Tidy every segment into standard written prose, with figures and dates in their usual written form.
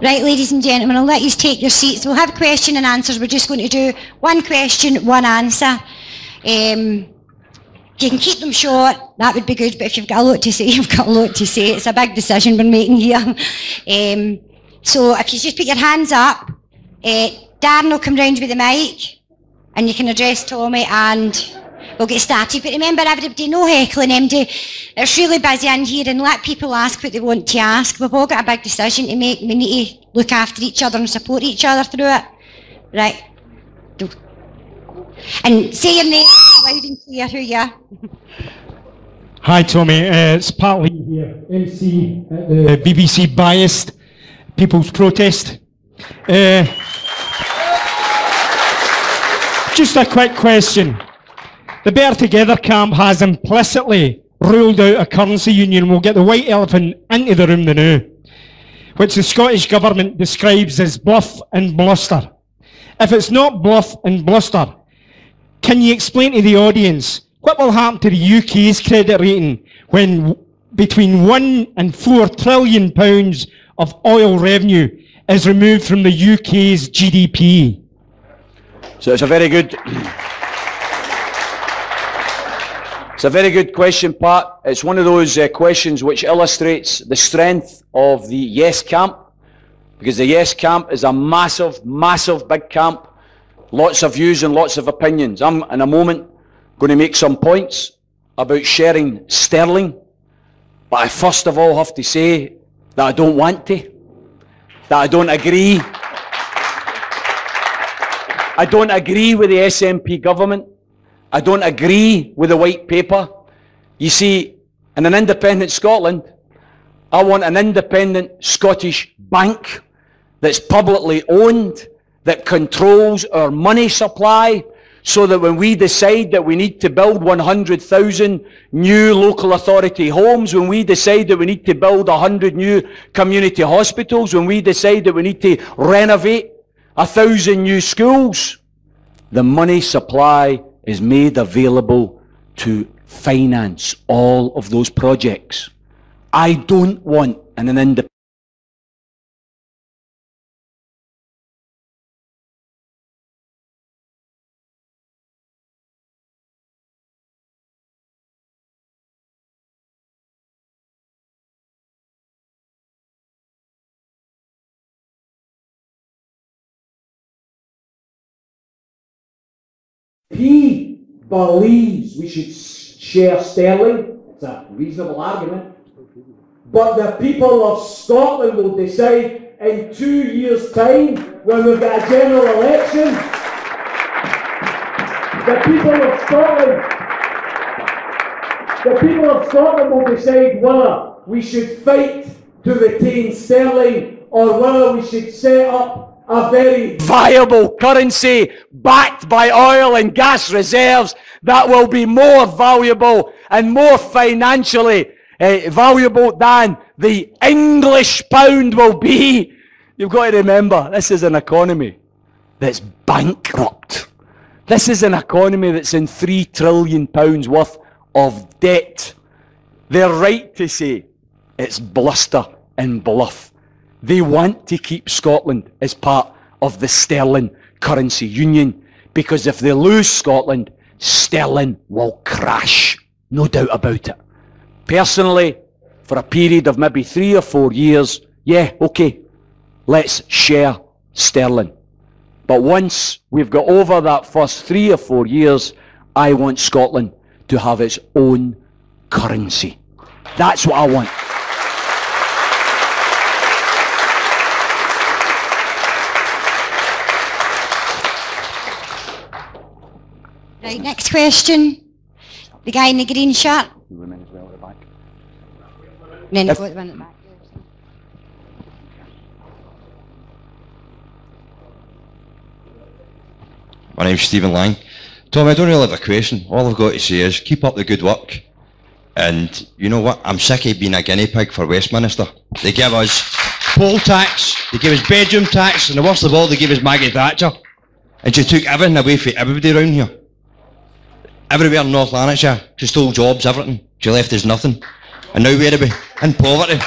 Right, ladies and gentlemen, I'll let you take your seats. We'll have question and answers. We're just going to do one question, one answer. If you can keep them short, that would be good, but if you've got a lot to say, you've got a lot to say. It's a big decision we're making here. So if you just put your hands up, Darren will come round with the mic, and you can address Tommy, and we'll get started. But remember, everybody, no heckling, MD. It's really busy in here, and let people ask what they want to ask. We've all got a big decision to make. We need to look after each other and support each other through it. Right. And say your name loud and clear, who you are. Hi, Tommy. It's Pat Lee here, MC at the BBC Biased People's Protest. Just a quick question. The Better Together camp has implicitly ruled out a currency union. We'll get the white elephant into the room now, which the Scottish Government describes as bluff and bluster. If it's not bluff and bluster, can you explain to the audience what will happen to the UK's credit rating when between £1 and £4 trillion of oil revenue is removed from the UK's GDP? So it's a very good question, Pat. It's one of those questions which illustrates the strength of the Yes camp, because the Yes camp is a massive, massive big camp. Lots of views and lots of opinions. I'm, in a moment, going to make some points about sharing sterling, but I first of all have to say that I don't want to, that I don't agree. I don't agree with the SNP government. I don't agree with the white paper. You see, in an independent Scotland, I want an independent Scottish bank that's publicly owned, that controls our money supply, so that when we decide that we need to build 100,000 new local authority homes, when we decide that we need to build 100 new community hospitals, when we decide that we need to renovate 1,000 new schools, the money supply is made available to finance all of those projects. I don't want an independent He believes we should share sterling. It's a reasonable argument. But the people of Scotland will decide in 2 years' time, when we've got a general election, the people of Scotland will decide whether we should fight to retain sterling or whether we should set up a very viable currency backed by oil and gas reserves that will be more valuable and more financially valuable than the English pound will be. You've got to remember, this is an economy that's bankrupt. This is an economy that's in £3 trillion worth of debt. They're right to say it's bluster and bluff. They want to keep Scotland as part of the sterling currency union, because if they lose Scotland, sterling will crash. No doubt about it. Personally, for a period of maybe 3 or 4 years, yeah, okay, let's share sterling. But once we've got over that first 3 or 4 years, I want Scotland to have its own currency. That's what I want. Right, next question. The guy in the green shirt. Women as well at the back. And then we've got the one at the back. My name's Stephen Lang. Tom, I don't really have a question. All I've got to say is keep up the good work. And you know what? I'm sick of being a guinea pig for Westminster. They give us poll tax, they give us bedroom tax, and the worst of all, they give us Maggie Thatcher. And she took everything away from everybody around here. Everywhere in North Lanarkshire, she stole jobs, everything. She left us nothing. And now where are we? In poverty.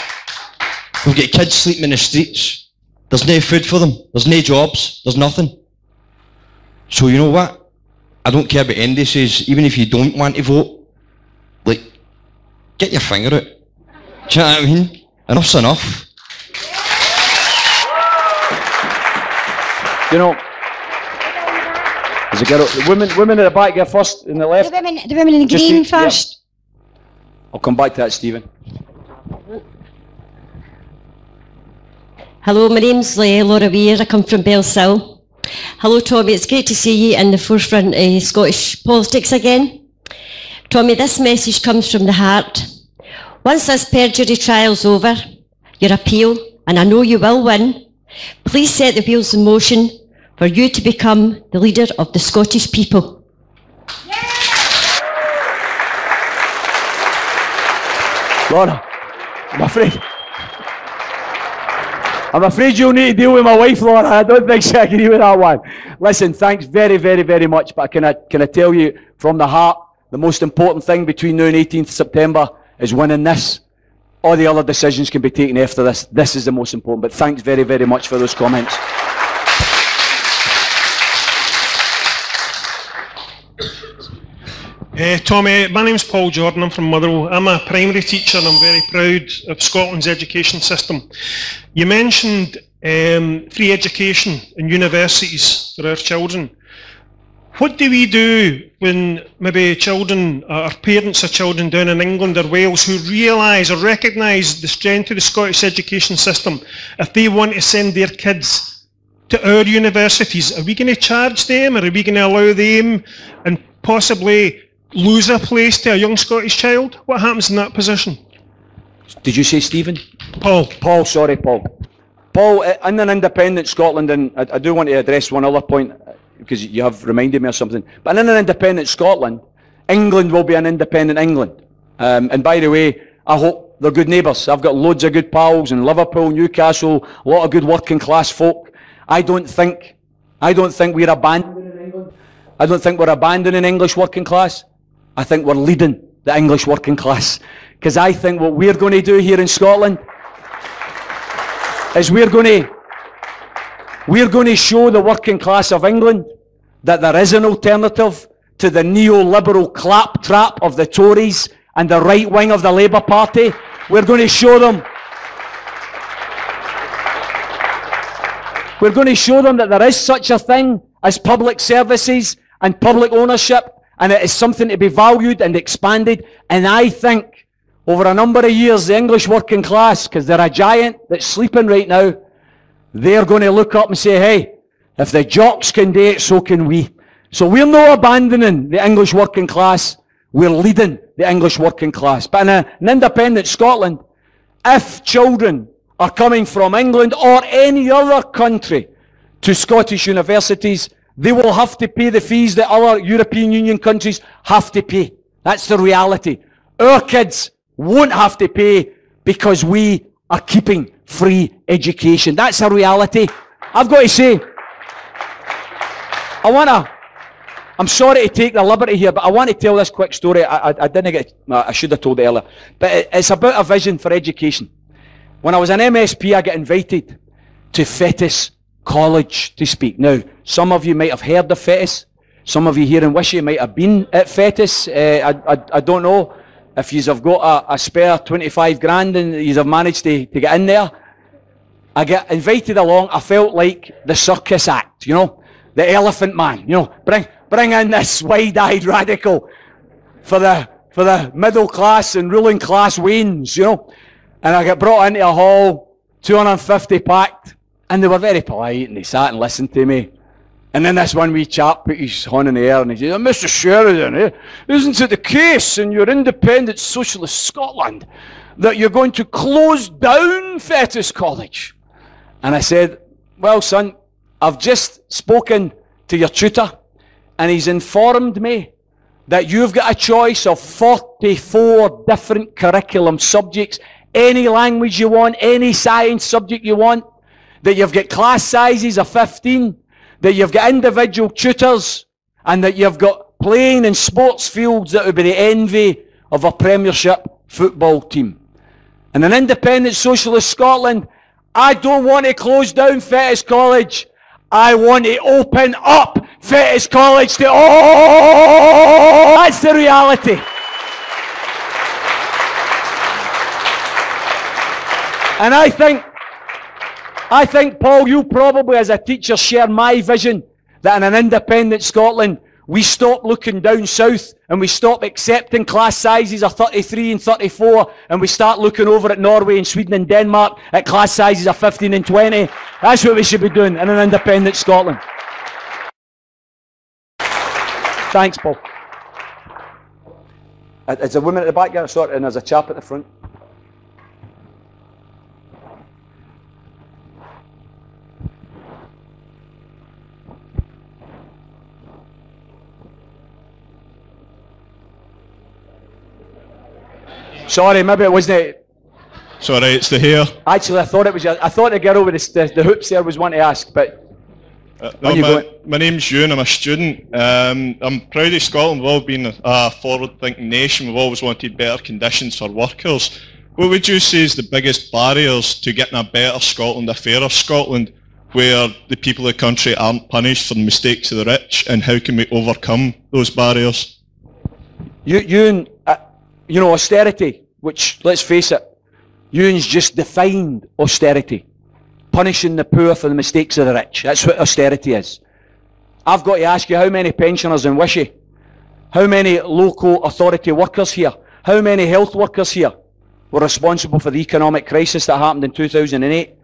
We've got kids sleeping in the streets. There's no food for them. There's no jobs. There's nothing. So you know what? I don't care what Andy says. Even if you don't want to vote, like, get your finger out. Do you know what I mean? Enough's enough. You know, there's a girl, the women at the back here first, in the left. The women in the green first. I'll come back to that, Stephen. Hello, my name's Laura Weir. I come from Bellsill. Hello, Tommy. It's great to see you in the forefront of Scottish politics again. Tommy, this message comes from the heart. Once this perjury trial's over, your appeal, and I know you will win, please set the wheels in motion for you to become the leader of the Scottish people. Laura, I'm afraid you'll need to deal with my wife, Laura. I don't think she'll agree with that one. Listen, thanks very, very, very much. But can I tell you from the heart, the most important thing between now and 18th September is winning this. All the other decisions can be taken after this. This is the most important. But thanks very, very much for those comments. Tommy, my name's Paul Jordan. I'm from Motherwell. I'm a primary teacher and I'm very proud of Scotland's education system. You mentioned free education in universities for our children. What do we do when maybe children or parents of children down in England or Wales who realise or recognise the strength of the Scottish education system, if they want to send their kids to our universities, are we going to charge them, or are we going to allow them and possibly lose a place to a young Scottish child? What happens in that position? Did you say Stephen? Paul. Paul, sorry, Paul. Paul, in an independent Scotland, and I do want to address one other point, because you have reminded me of something, but in an independent Scotland, England will be an independent England. And by the way, I hope they're good neighbours. I've got loads of good pals in Liverpool, Newcastle, a lot of good working class folk. I don't think we're abandoning England. I don't think we're abandoning English working class. I think we're leading the English working class. Because I think what we're going to do here in Scotland is we're going to show the working class of England that there is an alternative to the neoliberal claptrap of the Tories and the right wing of the Labour Party. We're going to show them that there is such a thing as public services and public ownership, and it is something to be valued and expanded. And I think over a number of years, the English working class, because they're a giant that's sleeping right now, they're going to look up and say, hey, if the jocks can do it, so can we. So we're not abandoning the English working class, we're leading the English working class. But in an independent Scotland, if children are coming from England or any other country to Scottish universities, they will have to pay the fees that other European Union countries have to pay. That's the reality. Our kids won't have to pay because we are keeping free education. That's a reality. I've got to say, I'm sorry to take the liberty here, but I want to tell this quick story. I should have told it earlier. But it's about a vision for education. When I was an MSP, I got invited to Fettes College to speak. Now, some of you might have heard of Fettes. Some of you here in Wishaw might have been at Fettes. I don't know if you have got a spare 25 grand and you have managed to get in there. I get invited along. I felt like the circus act, you know, the elephant man, you know, bring in this wide-eyed radical for the middle class and ruling class wains, you know. And I got brought into a hall, 250 packed, and they were very polite and they sat and listened to me. And then this one wee chap put his horn in the air and he said, Mr. Sheridan, isn't it the case in your independent socialist Scotland that you're going to close down Fettes College? And I said, well, son, I've just spoken to your tutor and he's informed me that you've got a choice of 44 different curriculum subjects, any language you want, any science subject you want, that you've got class sizes of 15, that you've got individual tutors, and that you've got playing in sports fields that would be the envy of a Premiership football team. And an independent socialist Scotland, I don't want to close down Fettes College. I want to open up Fettes College to all. That's the reality. And I think, Paul, you probably as a teacher share my vision that in an independent Scotland, we stop looking down south and we stop accepting class sizes of 33 and 34 and we start looking over at Norway and Sweden and Denmark at class sizes of 15 and 20. That's what we should be doing in an independent Scotland. Thanks, Paul. There's a woman at the back there, sorry, and there's a chap at the front. Sorry, maybe it wasn't. Sorry, it's the hair. Actually, I thought it was. I thought the girl with the hoops there was one to ask, but. No, my name's Ewan. I'm a student. I'm proud of Scotland. We've all been a forward-thinking nation. We've always wanted better conditions for workers. What would you say is the biggest barriers to getting a better Scotland, a fairer Scotland, where the people of the country aren't punished for the mistakes of the rich, and how can we overcome those barriers? Ewan, austerity, which, let's face it, Ewan's just defined austerity. Punishing the poor for the mistakes of the rich. That's what austerity is. I've got to ask you, how many pensioners in Wishaw? How many local authority workers here? How many health workers here were responsible for the economic crisis that happened in 2008?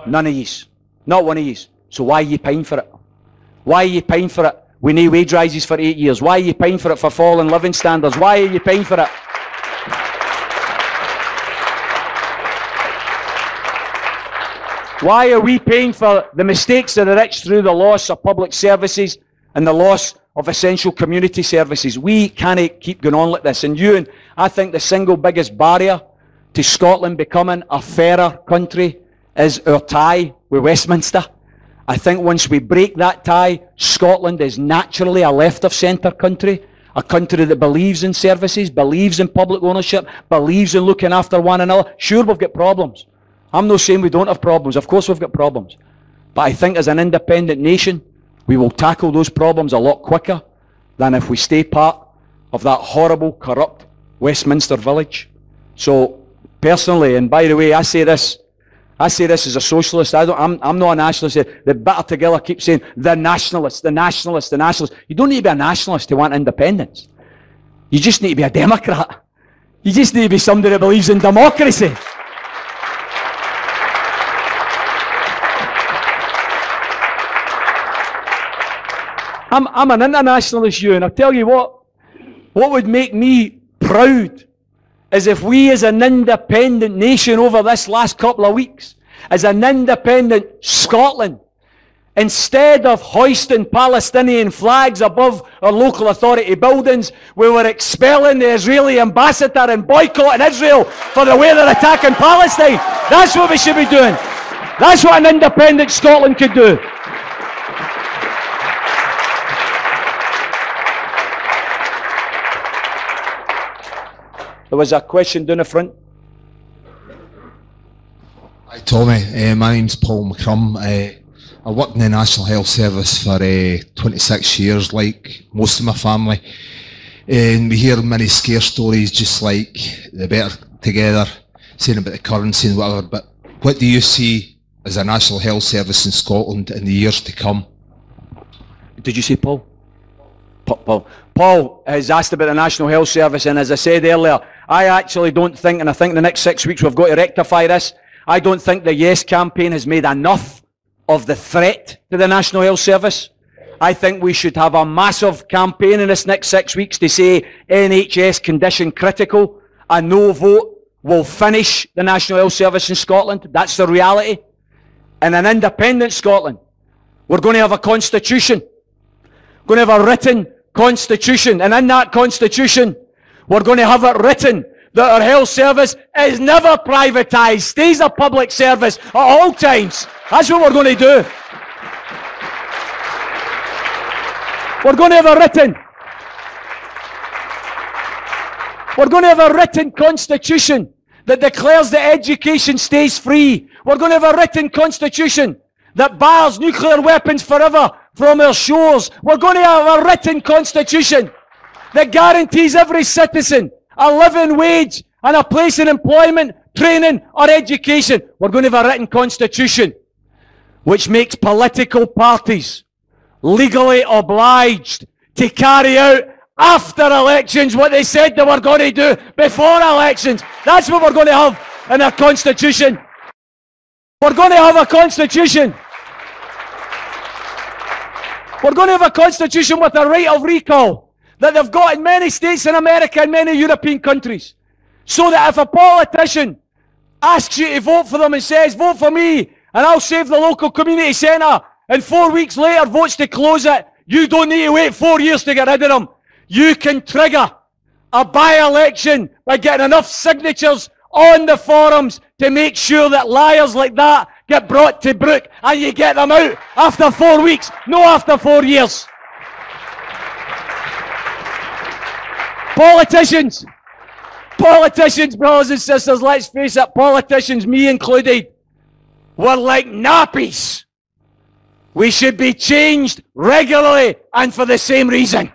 None of yous. Not one of yous. So why are you paying for it? Why are you paying for it? We need wage rises for 8 years. Why are you paying for it for falling living standards? Why are you paying for it? Why are we paying for the mistakes of the rich through the loss of public services and the loss of essential community services? We can't keep going on like this. And Ewan, I think the single biggest barrier to Scotland becoming a fairer country is our tie with Westminster. I think once we break that tie, Scotland is naturally a left-of-centre country, a country that believes in services, believes in public ownership, believes in looking after one another. Sure, we've got problems. I'm not saying we don't have problems. Of course we've got problems. But I think as an independent nation, we will tackle those problems a lot quicker than if we stay part of that horrible, corrupt Westminster village. So, personally, and by the way, I say this as a socialist. I'm not a nationalist. The Better Together keep saying, the nationalists, the nationalists, the nationalists. You don't need to be a nationalist to want independence. You just need to be a Democrat. You just need to be somebody that believes in democracy. I'm an internationalist, and I'll tell you what would make me proud is if we as an independent nation over this last couple of weeks, as an independent Scotland, instead of hoisting Palestinian flags above our local authority buildings, we were expelling the Israeli ambassador and boycotting Israel for the way they're attacking Palestine. That's what we should be doing. That's what an independent Scotland could do. There was a question down the front. Hi Tommy, my name's Paul McCrum. I worked in the National Health Service for 26 years, like most of my family. And we hear many scare stories just like the Better Together, saying about the currency and whatever, but what do you see as a National Health Service in Scotland in the years to come? Did you say Paul? Paul has asked about the National Health Service, and as I said earlier, I actually don't think, and I think in the next 6 weeks we've got to rectify this, I don't think the Yes campaign has made enough of the threat to the National Health Service. I think we should have a massive campaign in this next 6 weeks to say NHS condition critical. A no vote will finish the National Health Service in Scotland. That's the reality. In an independent Scotland, we're going to have a constitution. We're going to have a written constitution, and in that constitution we're going to have it written that our health service is never privatised, stays a public service at all times. That's what we're going to do. We're going to have a written constitution that declares that education stays free. We're going to have a written constitution that bars nuclear weapons forever from our shores. We're going to have a written constitution that guarantees every citizen a living wage and a place in employment, training or education. We're going to have a written constitution which makes political parties legally obliged to carry out after elections what they said they were going to do before elections. That's what we're going to have in our constitution. We're going to have a constitution. We're going to have a constitution with a right of recall that they've got in many states in America and many European countries. So that if a politician asks you to vote for them and says, vote for me and I'll save the local community centre, and 4 weeks later votes to close it, you don't need to wait 4 years to get rid of them. You can trigger a by-election by getting enough signatures on the forums to make sure that liars like that get brought to book and you get them out after 4 weeks, no after 4 years. Politicians, brothers and sisters, let's face it, politicians, me included, we're like nappies. We should be changed regularly and for the same reason.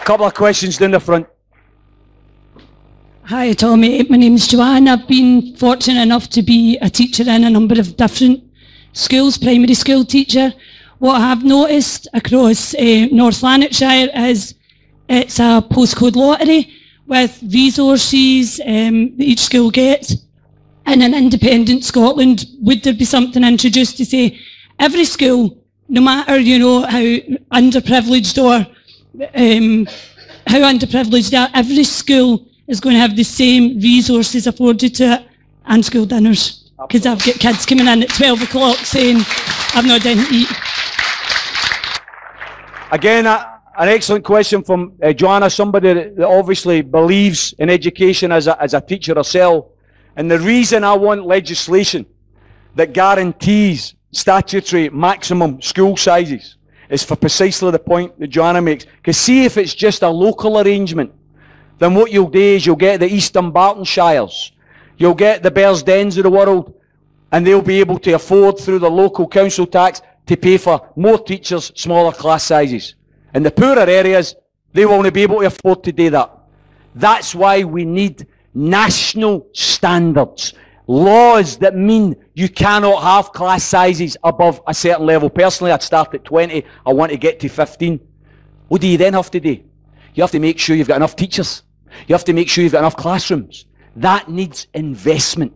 Couple of questions down the front. Hi Tommy, my name's Joanne. I've been fortunate enough to be a teacher in a number of different schools, primary school teacher. What I have noticed across North Lanarkshire is it's a postcode lottery with resources that each school gets. In an independent Scotland, would there be something introduced to say every school, no matter, how underprivileged or how underprivileged they are, every school is going to have the same resources afforded to it and school dinners? Because I've got kids coming in at 12 o'clock saying, I've not done to eat. Again, an excellent question from Joanna, somebody that obviously believes in education as a teacher herself. And the reason I want legislation that guarantees statutory maximum school sizes is for precisely the point that Joanna makes. Because see, if it's just a local arrangement, then what you'll do is you'll get the Eastern Bartonshires, you'll get the Bearsdens of the world, and they'll be able to afford through the local council tax to pay for more teachers, smaller class sizes. In the poorer areas, they won't be able to afford to do that. That's why we need national standards, laws that mean you cannot have class sizes above a certain level. Personally, I'd start at 20, I want to get to 15. What do you then have to do? You have to make sure you've got enough teachers. You have to make sure you've got enough classrooms. That needs investment.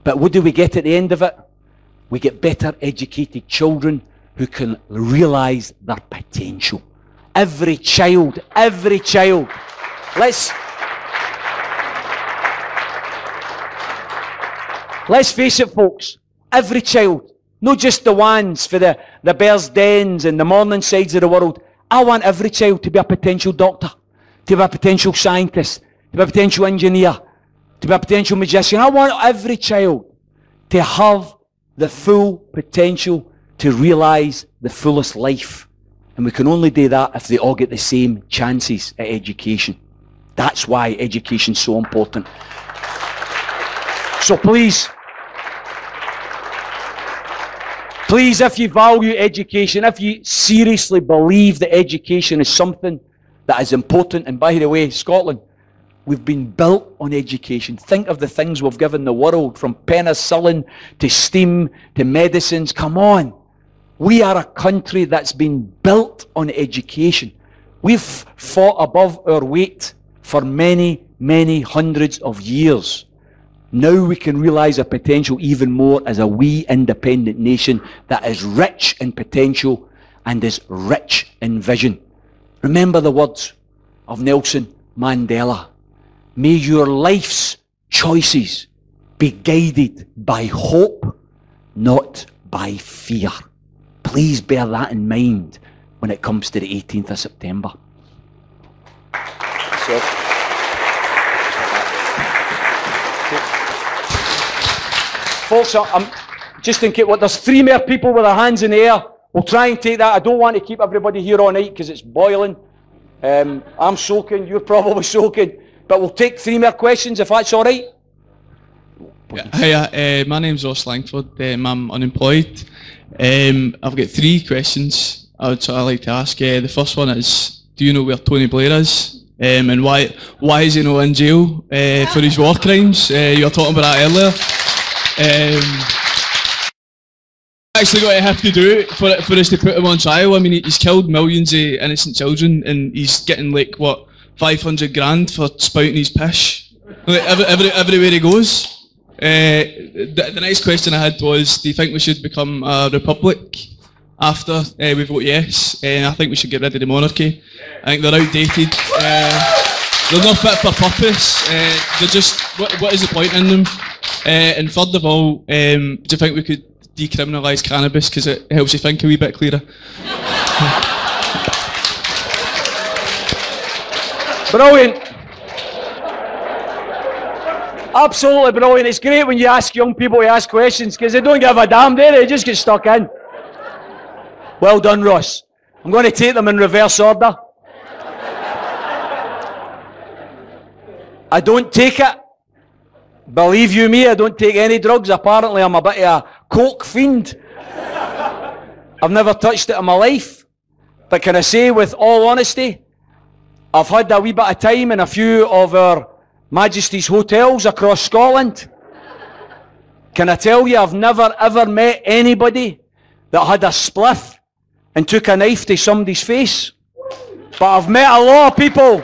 But what do we get at the end of it? We get better educated children who can realise their potential. Every child. Let's face it, folks. Every child. Not just the ones for the Bearsdens and the Morningsides of the world. I want every child to be a potential doctor, to be a potential scientist, to be a potential engineer, to be a potential magician. I want every child to have the full potential to realise the fullest life. And we can only do that if they all get the same chances at education. That's why education is so important. So please, if you value education, if you seriously believe that education is something that is important, and by the way, Scotland, we've been built on education. Think of the things we've given the world, from penicillin to steam to medicines. Come on. We are a country that's been built on education. We've fought above our weight for many, many hundreds of years. Now we can realise our potential even more as a wee independent nation that is rich in potential and is rich in vision. Remember the words of Nelson Mandela. May your life's choices be guided by hope, not by fear. Please bear that in mind when it comes to the 18th of September. Folks, I'm just in case, there's 3 more people with their hands in the air. We'll try and take that. I don't want to keep everybody here all night because it's boiling. I'm soaking, you're probably soaking, but we'll take 3 more questions if that's all right. Hiya, my name's Ross Langford. I'm unemployed. I've got 3 questions I would sort of like to ask. The first one is, do you know where Tony Blair is? And why is he not in jail for his war crimes? You were talking about that earlier. Actually going to have to do for us to put him on trial. I mean, he's killed millions of innocent children and he's getting like, what, 500 grand for spouting his pish like, everywhere he goes. The next question I had was, do you think we should become a republic after we vote yes? I think we should get rid of the monarchy. I think they're outdated. They're not fit for purpose. They're just, what is the point in them? And third of all, do you think we could decriminalise cannabis because it helps you think a wee bit clearer? Brilliant. Absolutely brilliant. It's great when you ask young people to ask questions because they don't give a damn, do they? They just get stuck in. Well done, Ross. I'm going to take them in reverse order. I don't take it. Believe you me, I don't take any drugs. Apparently, I'm a bit of a coke fiend. I've never touched it in my life. But can I say with all honesty, I've had a wee bit of time in a few of our Majesty's hotels across Scotland. Can I tell you, I've never ever met anybody that had a spliff and took a knife to somebody's face. But I've met a lot of people.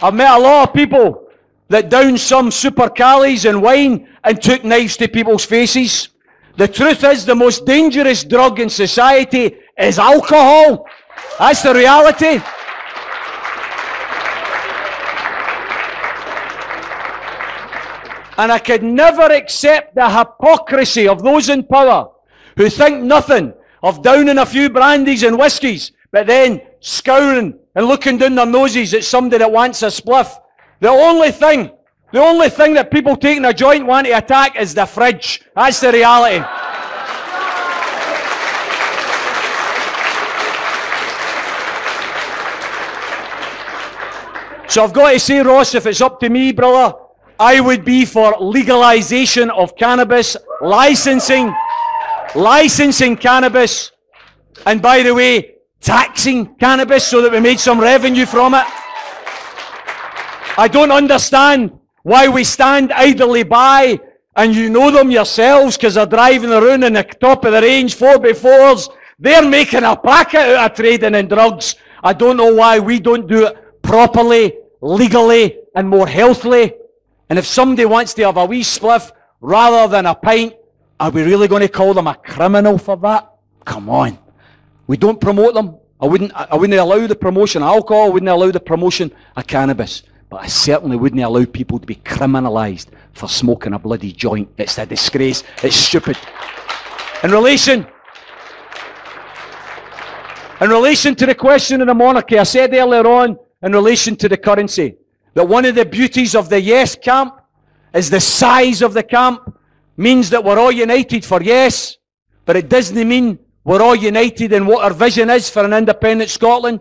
I've met a lot of people that downed some super Callies and wine and took knives to people's faces. The truth is, the most dangerous drug in society is alcohol. That's the reality. And I could never accept the hypocrisy of those in power who think nothing of downing a few brandies and whiskies, but then scouring and looking down their noses at somebody that wants a spliff. The only thing that people taking a joint want to attack is the fridge. That's the reality. So I've got to say, Ross, if it's up to me, brother, I would be for legalization of cannabis, licensing cannabis, and by the way, taxing cannabis so that we made some revenue from it. I don't understand why we stand idly by, and you know them yourselves because they're driving around in the top of the range 4x4s. They're making a packet out of trading in drugs. I don't know why we don't do it properly, legally, and more healthily. And if somebody wants to have a wee spliff rather than a pint, are we really going to call them a criminal for that? Come on. We don't promote them. I wouldn't allow the promotion of alcohol. I wouldn't allow the promotion of cannabis. But I certainly wouldn't allow people to be criminalised for smoking a bloody joint. It's a disgrace. It's stupid. In relation to the question of the monarchy, I said earlier on, in relation to the currency, that one of the beauties of the yes camp is the size of the camp means that we're all united for yes, but it doesn't mean we're all united in what our vision is for an independent Scotland.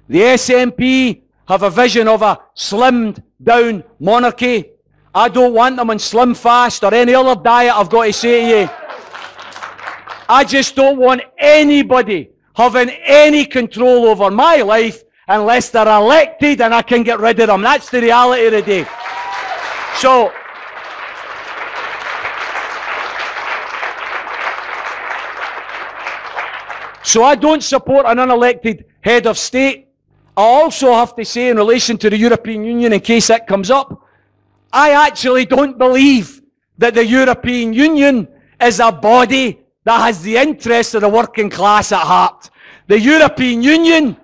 The SNP have a vision of a slimmed down monarchy. I don't want them on Slim Fast or any other diet, I've got to say to you. I just don't want anybody having any control over my life unless they're elected and I can get rid of them. That's the reality of the day. So I don't support an unelected head of state. I also have to say, in relation to the European Union, in case that comes up, I actually don't believe that the European Union is a body that has the interests of the working class at heart. The European Union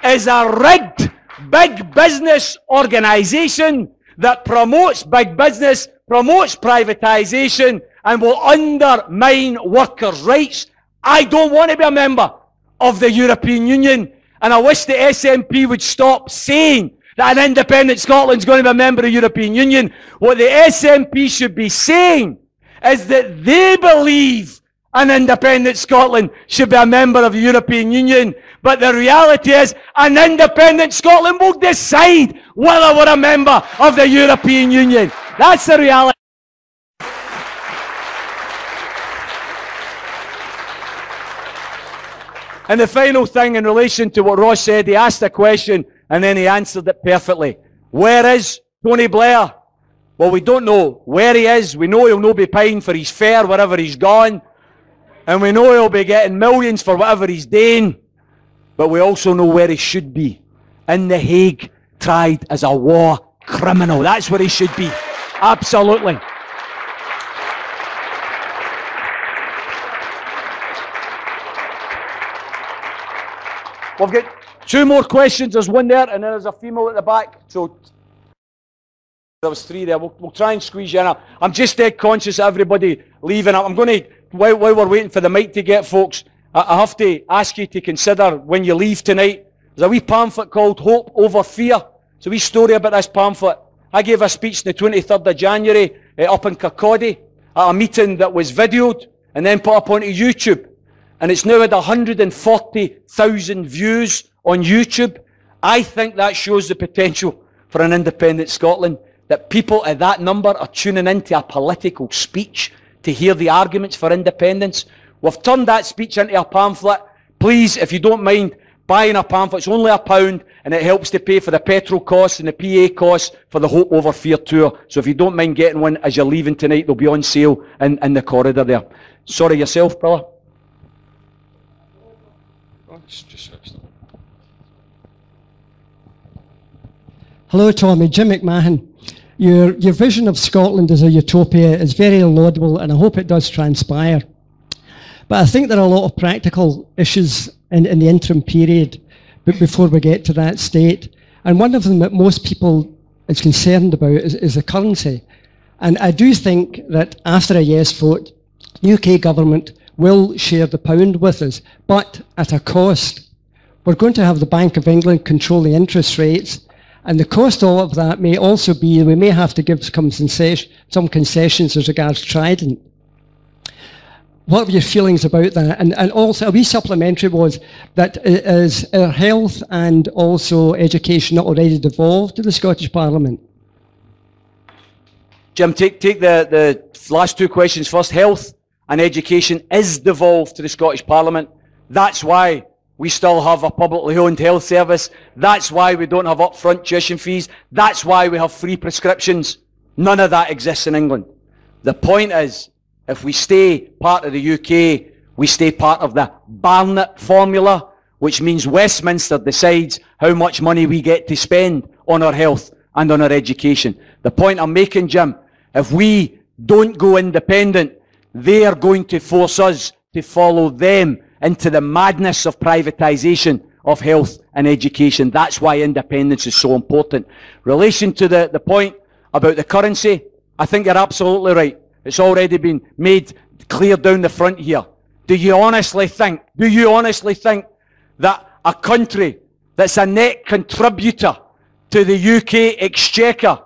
is a rigged big business organisation that promotes big business, promotes privatisation, and will undermine workers' rights. I don't want to be a member of the European Union, and I wish the SNP would stop saying that an independent Scotland's going to be a member of the European Union. What the SNP should be saying is that they believe an independent Scotland should be a member of the European Union. But the reality is, an independent Scotland will decide whether we're a member of the European Union. That's the reality. And the final thing in relation to what Ross said, he asked a question and then he answered it perfectly. Where is Tony Blair? Well, we don't know where he is. We know he'll not be paying for his fare wherever he's gone. And we know he'll be getting millions for whatever he's doing. But we also know where he should be. In The Hague, tried as a war criminal. That's where he should be. Absolutely. We've got two more questions. There's one there, and then there's a female at the back. So there was three there. We'll try and squeeze you in. I'm just dead conscious of everybody leaving. I'm going to, while we're waiting for the mic to get, folks, I have to ask you to consider when you leave tonight. There's a wee pamphlet called Hope Over Fear. It's a wee story about this pamphlet. I gave a speech on the 23rd of January up in Kirkcaldy at a meeting that was videoed and then put up onto YouTube. And it's now had 140,000 views on YouTube. I think that shows the potential for an independent Scotland, that people at that number are tuning into a political speech to hear the arguments for independence. We've turned that speech into a pamphlet. Please, if you don't mind buying a pamphlet, it's only £1 and it helps to pay for the petrol costs and the PA costs for the Hope Over Fear tour. So if you don't mind getting one as you're leaving tonight, they'll be on sale in the corridor there. Sorry, yourself, brother. Hello, Tommy. Jim McMahon. Your vision of Scotland as a utopia is very laudable, and I hope it does transpire. But I think there are a lot of practical issues in the interim period before we get to that state. And one of them that most people is concerned about is the currency. And I do think that after a yes vote, the UK government will share the pound with us, but at a cost. We're going to have the Bank of England control the interest rates, and the cost of all of that may also be we may have to give some concessions as regards Trident. What are your feelings about that? And also, a wee supplementary was that is our health and also education not already devolved to the Scottish Parliament? Jim, take the last two questions first. Health and education is devolved to the Scottish Parliament. That's why we still have a publicly owned health service. That's why we don't have upfront tuition fees. That's why we have free prescriptions. None of that exists in England. The point is, if we stay part of the UK, we stay part of the Barnett formula, which means Westminster decides how much money we get to spend on our health and on our education. The point I'm making, Jim, if we don't go independent, they are going to force us to follow them into the madness of privatisation of health and education. That's why independence is so important. Relation to the point about the currency, I think you're absolutely right. It's already been made clear down the front here. Do you honestly think that a country that's a net contributor to the UK exchequer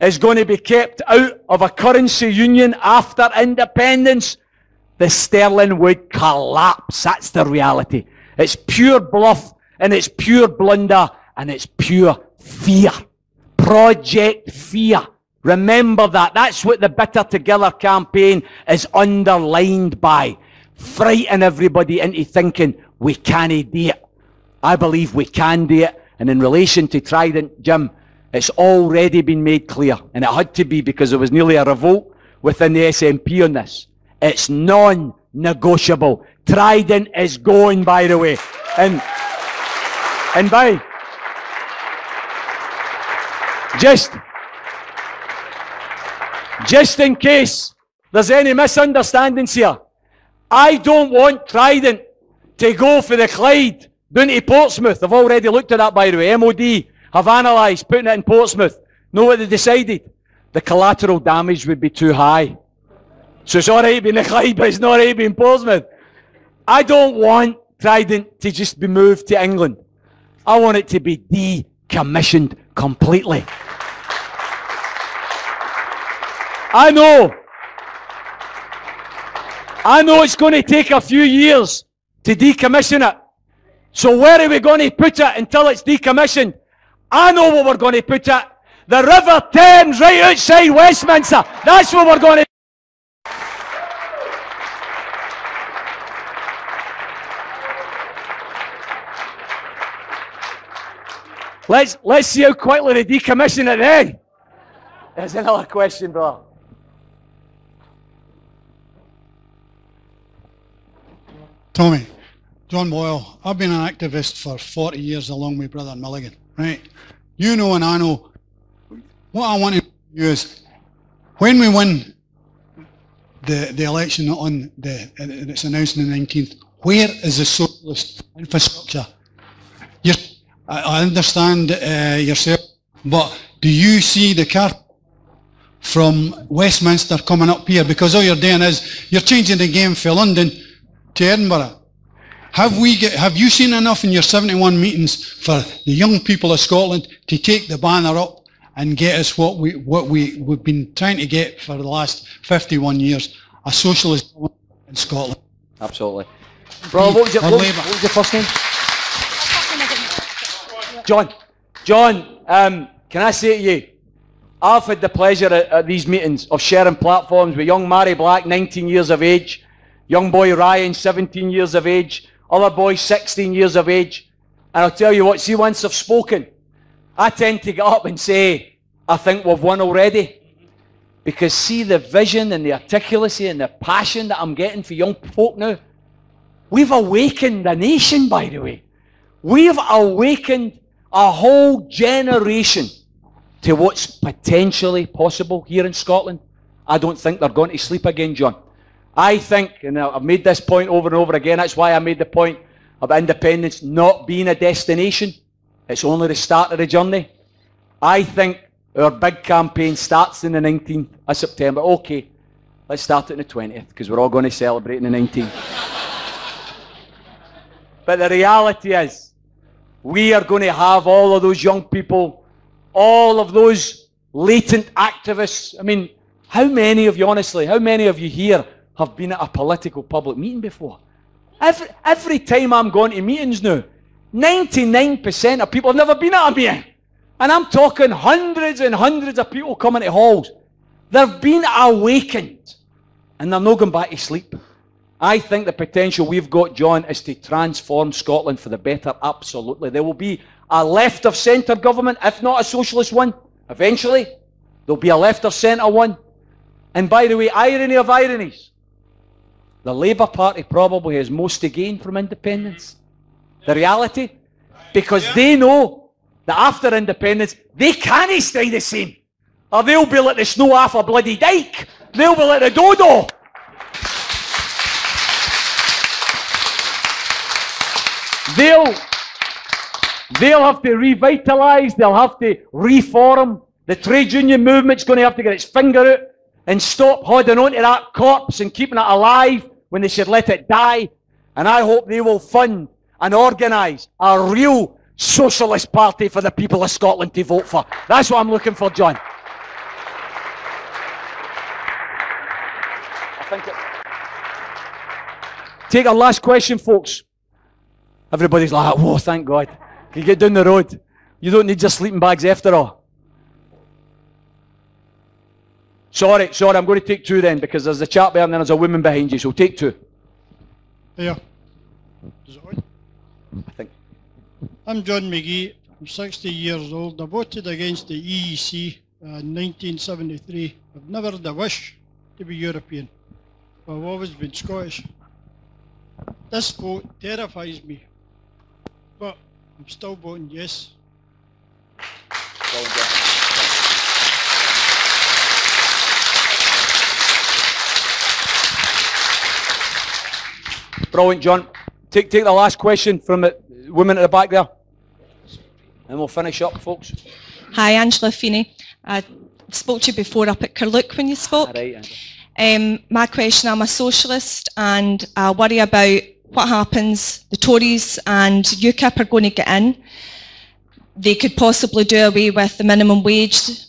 is going to be kept out of a currency union after independence? The sterling would collapse. That's the reality. It's pure bluff, and it's pure blunder, and it's pure fear. Project Fear. Remember that. That's what the Better Together campaign is underlined by. Frighten everybody into thinking we can't do it. I believe we can do it. And in relation to Trident, Jim, it's already been made clear. And it had to be because there was nearly a revolt within the SNP on this. It's non-negotiable. Trident is going, by the way. And by just in case there's any misunderstandings here, I don't want Trident to go for the Clyde down to Portsmouth. I've already looked at that, by the way. MOD have analysed putting it in Portsmouth. Know what they decided? The collateral damage would be too high. So it's all right being the Clyde, but it's not all right being Portsmouth. I don't want Trident to just be moved to England. I want it to be decommissioned completely. I know it's going to take a few years to decommission it. So where are we going to put it until it's decommissioned? I know where we're going to put it. The River Thames right outside Westminster. That's where we're going to. Let's see how quickly they decommission it then. There's another question, brother. Tommy, John Boyle, I've been an activist for 40 years along with Brother Milligan, right? You know and I know. What I want to do is, when we win the election on it's announced on the 19th, where is the socialist infrastructure? I understand yourself, but do you see the car from Westminster coming up here? Because all you're doing is you're changing the game from London to Edinburgh. Have you seen enough in your 71 meetings for the young people of Scotland to take the banner up and get us what we've been trying to get for the last 51 years, a socialist government in Scotland? Absolutely. Bro, what was your first name? John, can I say to you, I've had the pleasure at these meetings of sharing platforms with young Mary Black, 19 years of age, young boy Ryan, 17 years of age, other boys, 16 years of age. And I'll tell you what, see, once I've spoken, I tend to get up and say, I think we've won already. Because see the vision and the articulacy and the passion that I'm getting for young folk now. We've awakened a nation, by the way. We've awakened a whole generation to what's potentially possible here in Scotland. I don't think they're going to sleep again, John. I think, and I've made this point over and over again, that's why I made the point of independence not being a destination. It's only the start of the journey. I think our big campaign starts on the 19th of September. Okay, let's start it on the 20th, because we're all going to celebrate on the 19th. But the reality is, we are going to have all of those young people, all of those latent activists. I mean, how many of you, honestly, how many of you here have been at a political public meeting before? Every time I'm going to meetings now, 99% of people have never been at a meeting. And I'm talking hundreds and hundreds of people coming to halls. They've been awakened. And they're not going back to sleep. I think the potential we've got, John, is to transform Scotland for the better. Absolutely. There will be a left of centre government, if not a socialist one. Eventually, there'll be a left of centre one. And by the way, irony of ironies, the Labour Party probably has most to gain from independence. The reality, because they know that after independence, they can't stay the same. Or they'll be like the snow off a bloody dike. They'll be like the dodo. They'll have to revitalise, they'll have to reform. The trade union movement's going to have to get its finger out and stop holding on to that corpse and keeping it alive when they should let it die. And I hope they will fund and organise a real socialist party for the people of Scotland to vote for. That's what I'm looking for, John. Take our last question, folks. Everybody's like, oh, thank God. Can you get down the road? You don't need your sleeping bags after all. Sorry, I'm going to take two then, because there's a chap there and then there's a woman behind you, so take two. Yeah. Is it on? I think. I'm John McGee. I'm 60 years old. I voted against the EEC in 1973. I've never had a wish to be European. I've always been Scottish. This vote terrifies me, but I'm still voting yes. Brilliant, John. Take the last question from the woman at the back there. And we'll finish up, folks. Hi, Angela Feeney. I spoke to you before up at Carluke when you spoke. My question, I'm a socialist and I worry about what happens. The Tories and UKIP are going to get in. They could possibly do away with the minimum wage.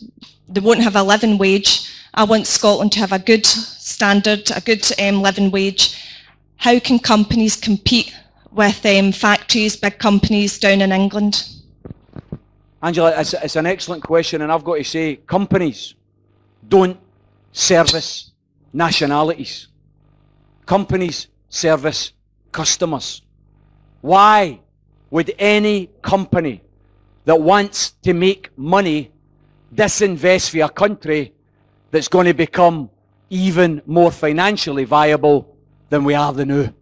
They won't have a living wage. I want Scotland to have a good standard, a good living wage, how can companies compete with factories, big companies down in England? Angela, it's an excellent question, and I've got to say, companies don't service nationalities. Companies service customers. Why would any company that wants to make money disinvest for a country that's going to become even more financially viable than we are now?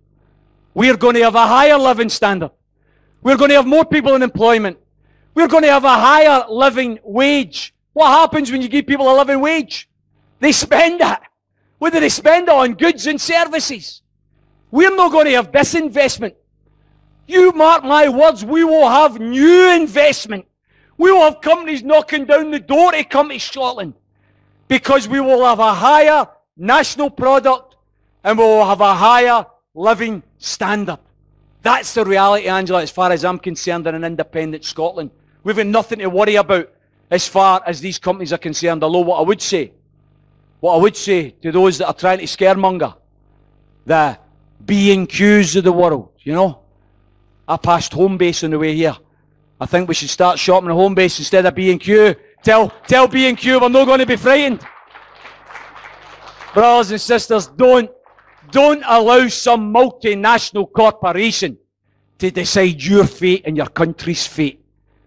We're going to have a higher living standard. We're going to have more people in employment. We're going to have a higher living wage. What happens when you give people a living wage? They spend it. What do they spend it on? Goods and services. We're not going to have disinvestment. You mark my words, we will have new investment. We will have companies knocking down the door to come to Scotland because we will have a higher national product and we will have a higher living standard. That's the reality, Angela, as far as I'm concerned, in an independent Scotland. We've got nothing to worry about as far as these companies are concerned. Although what I would say to those that are trying to scaremonger, the B&Qs of the world, you know, I passed Home Base on the way here. I think we should start shopping at Home Base instead of B&Q. Tell B&Q we're not going to be frightened. Brothers and sisters, don't allow some multinational corporation to decide your fate and your country's fate.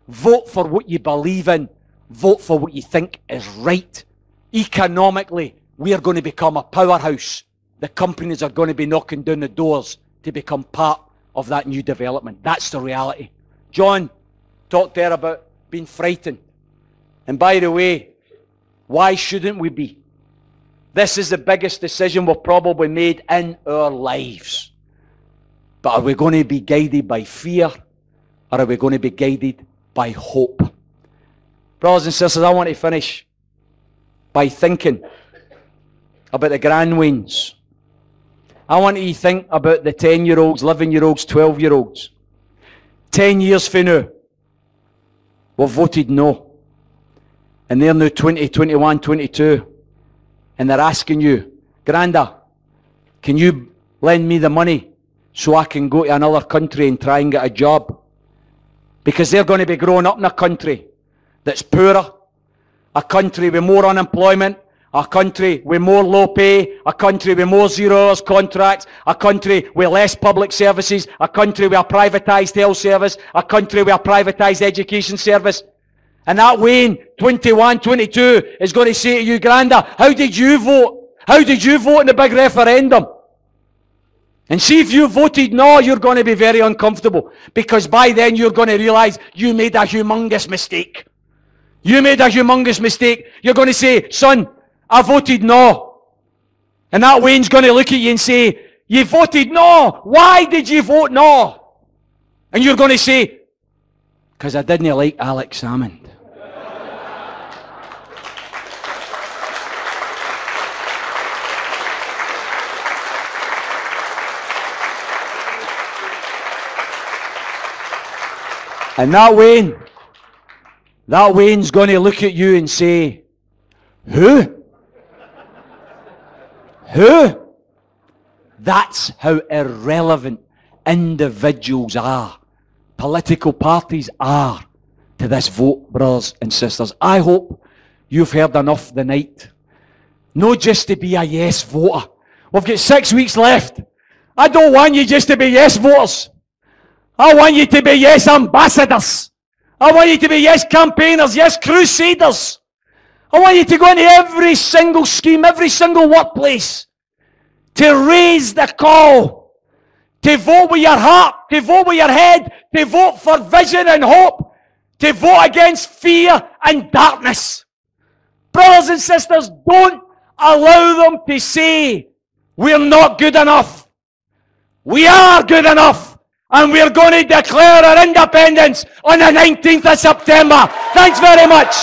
Vote for what you believe in. Vote for what you think is right. Economically, we are going to become a powerhouse. The companies are going to be knocking down the doors to become part of that new development. That's the reality. John talked there about being frightened. And by the way, why shouldn't we be? This is the biggest decision we've probably made in our lives. But are we going to be guided by fear, or are we going to be guided by hope? Brothers and sisters, I want to finish by thinking about the grandwains. I want you to think about the 10-year-olds, 11-year-olds, 12-year-olds. 10 years from now, we've voted no. And they're now 20, 21, 22. And they're asking you, Granda, can you lend me the money so I can go to another country and try and get a job? Because they're going to be growing up in a country that's poorer, a country with more unemployment, a country with more low pay, a country with more 0 hours contracts, a country with less public services, a country with a privatised health service, a country with a privatised education service. And that Wayne, 21, 22, is going to say to you, Granda, how did you vote? How did you vote in the big referendum? And see, if you voted no, you're going to be very uncomfortable. Because by then you're going to realise you made a humongous mistake. You made a humongous mistake. You're going to say, son, I voted no. And that Wayne's going to look at you and say, you voted no. Why did you vote no? And you're going to say, because I didn't like Alex Salmond. And that Wayne's going to look at you and say, who? Who? That's how irrelevant individuals are. Political parties are to this vote, brothers and sisters. I hope you've heard enough tonight. Not just to be a yes voter. We've got 6 weeks left. I don't want you just to be yes voters. I want you to be yes ambassadors. I want you to be yes campaigners, yes crusaders. I want you to go into every single scheme, every single workplace, to raise the call, to vote with your heart, to vote with your head, to vote for vision and hope, to vote against fear and darkness. Brothers and sisters, don't allow them to say, we're not good enough. We are good enough. And we're going to declare our independence on the 19th of September. Thanks very much.